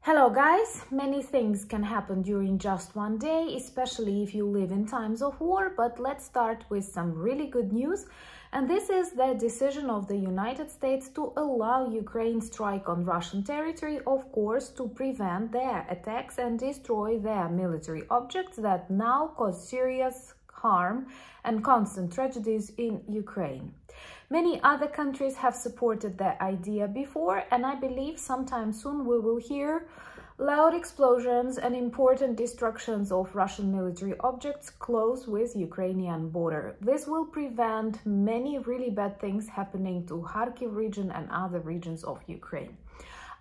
Hello guys, many things can happen during just one day, especially if you live in times of war, but let's start with some really good news. And this is the decision of the United States to allow Ukraine strike on Russian territory, of course, to prevent their attacks and destroy their military objects that now cause serious harm and constant tragedies in Ukraine. Many other countries have supported the idea before, and I believe sometime soon we will hear loud explosions and important destructions of Russian military objects close with Ukrainian border. This will prevent many really bad things happening to Kharkiv region and other regions of Ukraine.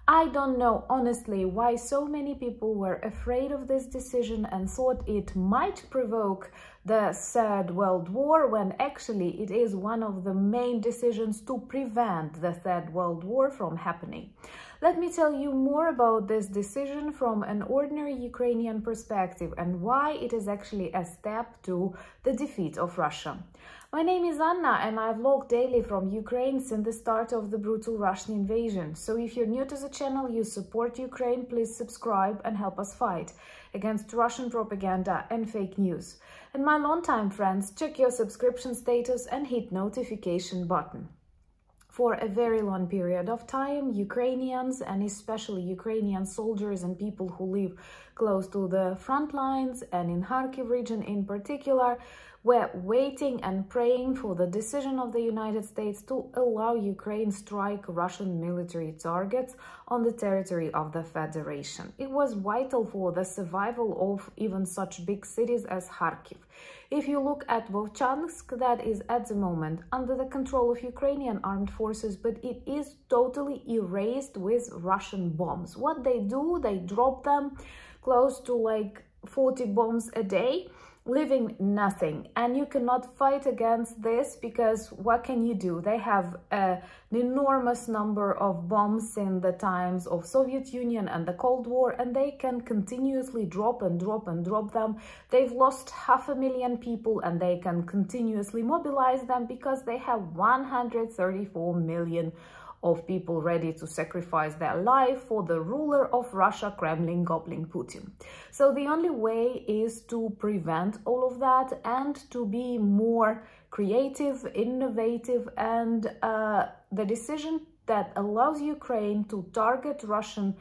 I don't know honestly why so many people were afraid of this decision and thought it might provoke the Third World War, when actually it is one of the main decisions to prevent the Third World War from happening. Let me tell you more about this decision from an ordinary Ukrainian perspective and why it is actually a step to the defeat of Russia. My name is Anna and I vlog daily from Ukraine since the start of the brutal Russian invasion. So if you're new to the channel, you support Ukraine, please subscribe and help us fight against Russian propaganda and fake news. And my longtime friends, check your subscription status and hit notification button. For a very long period of time, Ukrainians, and especially Ukrainian soldiers and people who live close to the front lines and in Kharkiv region in particular, were waiting and praying for the decision of the United States to allow Ukraine strike Russian military targets on the territory of the Federation. It was vital for the survival of even such big cities as Kharkiv. If you look at Vovchansk, that is at the moment under the control of Ukrainian armed forces, but it is totally erased with Russian bombs. What they do, they drop them close to like 40 bombs a day, leaving nothing. And you cannot fight against this because what can you do? They have an enormous number of bombs in the times of Soviet Union and the Cold War, and they can continuously drop and drop and drop them. They've lost 500,000 people and they can continuously mobilize them because they have 134 million of people ready to sacrifice their life for the ruler of Russia, Kremlin, Goblin, Putin. So the only way is to prevent all of that and to be more creative, innovative, and the decision that allows Ukraine to target Russian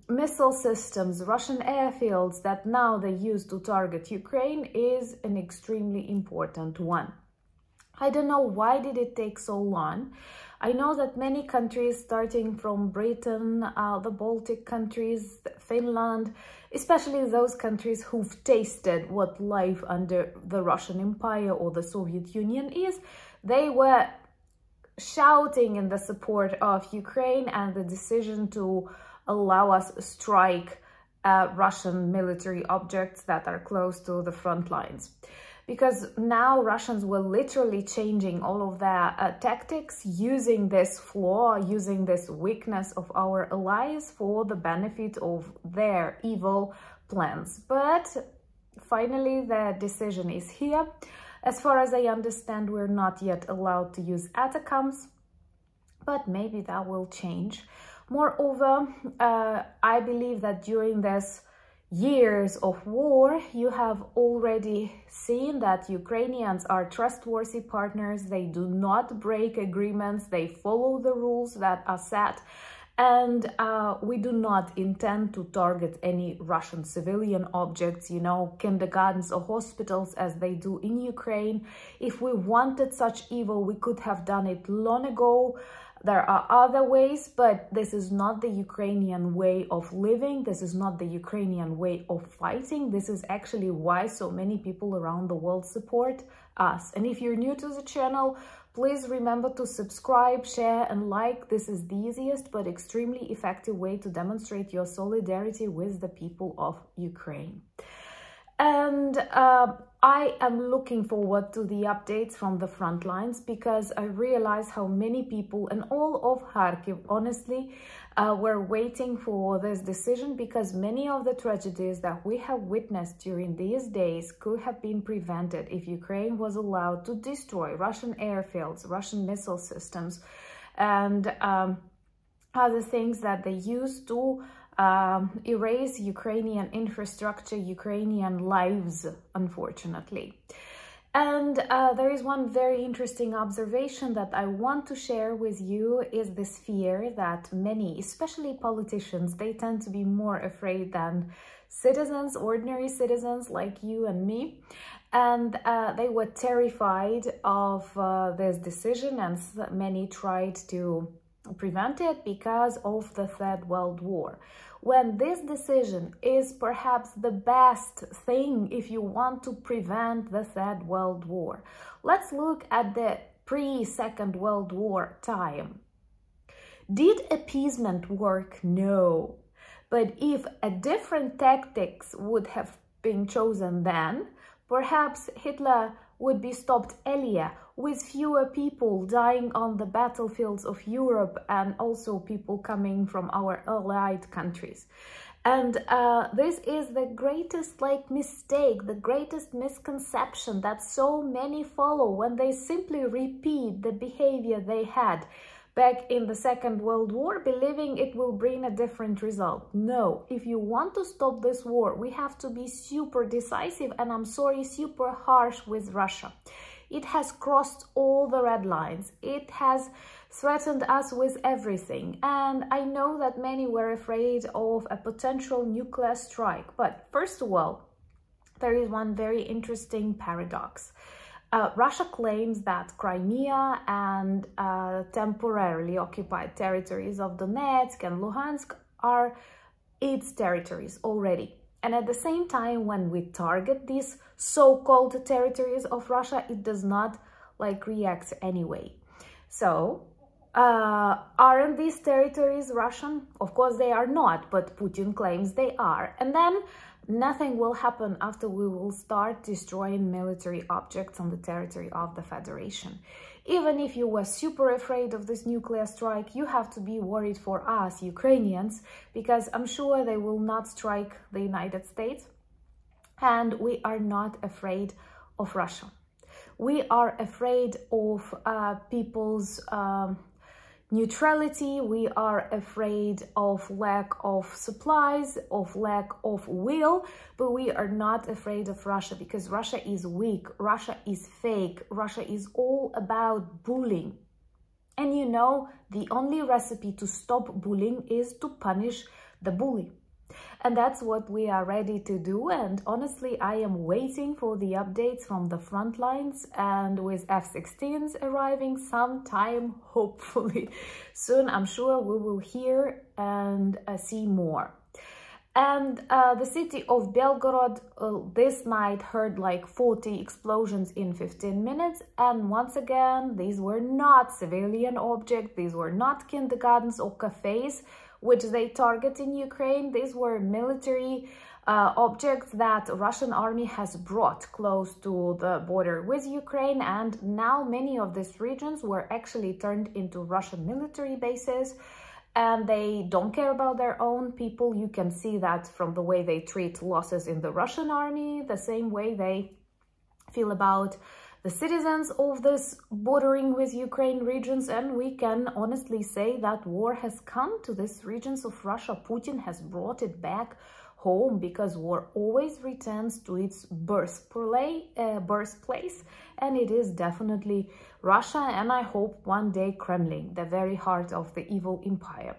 missile systems, Russian airfields that now they use to target Ukraine is an extremely important one. I don't know why did it take so long. I know that many countries, starting from Britain, the Baltic countries, Finland, especially those countries who've tasted what life under the Russian Empire or the Soviet Union is, they were shouting in the support of Ukraine and the decision to allow us strike Russian military objects that are close to the front lines. Because now Russians were literally changing all of their tactics, using this flaw, using this weakness of our allies for the benefit of their evil plans. But finally, the decision is here. As far as I understand, we're not yet allowed to use ATACMS, but maybe that will change. Moreover, I believe that during this years of war, you have already seen that Ukrainians are trustworthy partners. They do not break agreements. They follow the rules that are set. And we do not intend to target any Russian civilian objects, you know, kindergartens or hospitals as they do in Ukraine. If we wanted such evil, we could have done it long ago. There are other ways, but this is not the Ukrainian way of living. This is not the Ukrainian way of fighting. This is actually why so many people around the world support us. And if you're new to the channel, please remember to subscribe, share, and like. This is the easiest but extremely effective way to demonstrate your solidarity with the people of Ukraine. And I am looking forward to the updates from the front lines because I realize how many people and all of Kharkiv, honestly, were waiting for this decision because many of the tragedies that we have witnessed during these days could have been prevented if Ukraine was allowed to destroy Russian airfields, Russian missile systems, and other things that they use to erase Ukrainian infrastructure, Ukrainian lives, unfortunately. And there is one very interesting observation that I want to share with you, is this fear that many, especially politicians, they tend to be more afraid than citizens, ordinary citizens like you and me. And they were terrified of this decision, and many tried to prevent it because of the Third World War. When this decision is perhaps the best thing if you want to prevent the Third World War. Let's look at the pre-Second World War time. Did appeasement work? No. But if a different tactics would have been chosen then, perhaps Hitler would be stopped earlier, with fewer people dying on the battlefields of Europe and also people coming from our allied countries. And this is the greatest mistake, the greatest misconception that so many follow when they simply repeat the behavior they had back in the Second World War, believing it will bring a different result. No, if you want to stop this war, we have to be super decisive and, I'm sorry, super harsh with Russia. It has crossed all the red lines. It has threatened us with everything. And I know that many were afraid of a potential nuclear strike. But first of all, there is one very interesting paradox. Russia claims that Crimea and temporarily occupied territories of Donetsk and Luhansk are its territories already. And at the same time, when we target these so-called territories of Russia, it does not react anyway. So, aren't these territories Russian? Of course they are not, but Putin claims they are. And then nothing will happen after we will start destroying military objects on the territory of the Federation. Even if you were super afraid of this nuclear strike, you have to be worried for us, Ukrainians, because I'm sure they will not strike the United States. And we are not afraid of Russia. We are afraid of people's neutrality. We are afraid of lack of supplies, of lack of will, but we are not afraid of Russia because Russia is weak, Russia is fake, Russia is all about bullying. And you know, the only recipe to stop bullying is to punish the bully. And that's what we are ready to do. And honestly, I am waiting for the updates from the front lines, and with F-16s arriving sometime, hopefully soon, I'm sure we will hear and see more. And the city of Belgorod this night heard 40 explosions in 15 minutes. And once again, these were not civilian objects. These were not kindergartens or cafes, which they target in Ukraine. These were military objects that Russian army has brought close to the border with Ukraine. And now many of these regions were actually turned into Russian military bases. And they don't care about their own people. You can see that from the way they treat losses in the Russian army, the same way they feel about the citizens of this bordering with Ukraine regions. And we can honestly say that war has come to these regions of Russia. Putin has brought it back home because war always returns to its birthplace, and it is definitely Russia, and I hope one day Kremlin, the very heart of the evil empire.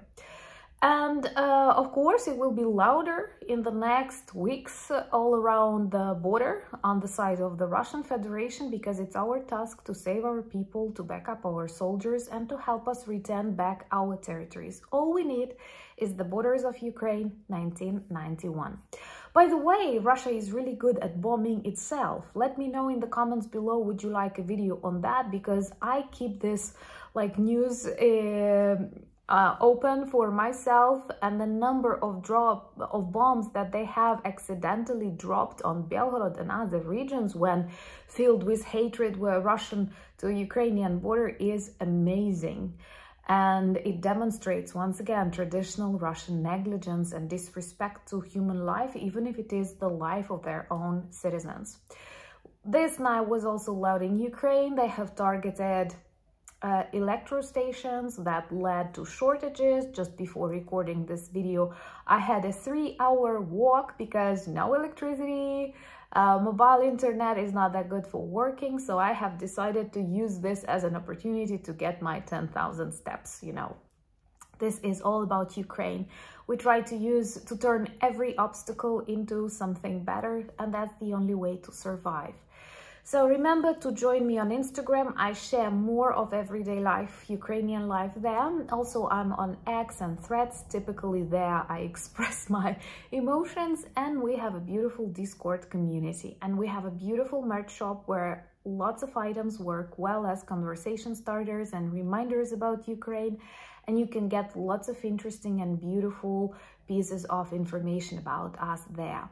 And of course, it will be louder in the next weeks all around the border on the side of the Russian Federation, because it's our task to save our people, to back up our soldiers, and to help us return back our territories. All we need is the borders of Ukraine 1991. By the way, Russia is really good at bombing itself. Let me know in the comments below, would you like a video on that? Because I keep this news open for myself, and the number of bombs that they have accidentally dropped on Belgorod and other regions when filled with hatred were Russian to Ukrainian border is amazing. And it demonstrates once again traditional Russian negligence and disrespect to human life, even if it is the life of their own citizens. This night was also loud in Ukraine. They have targeted electro stations that led to shortages. Just before recording this video, I had a 3-hour walk because no electricity, mobile internet is not that good for working, so I have decided to use this as an opportunity to get my 10,000 steps, you know. This is all about Ukraine. We try to turn every obstacle into something better, and that's the only way to survive. So remember to join me on Instagram. I share more of everyday life, Ukrainian life there. Also, I'm on X and Threads. Typically there I express my emotions, and we have a beautiful Discord community. And we have a beautiful merch shop where lots of items work well as conversation starters and reminders about Ukraine. And you can get lots of interesting and beautiful pieces of information about us there.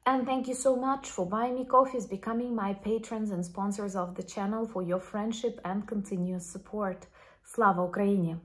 And thank you so much for buying me coffees, becoming my patrons and sponsors of the channel, for your friendship and continuous support. Slava Ukraini!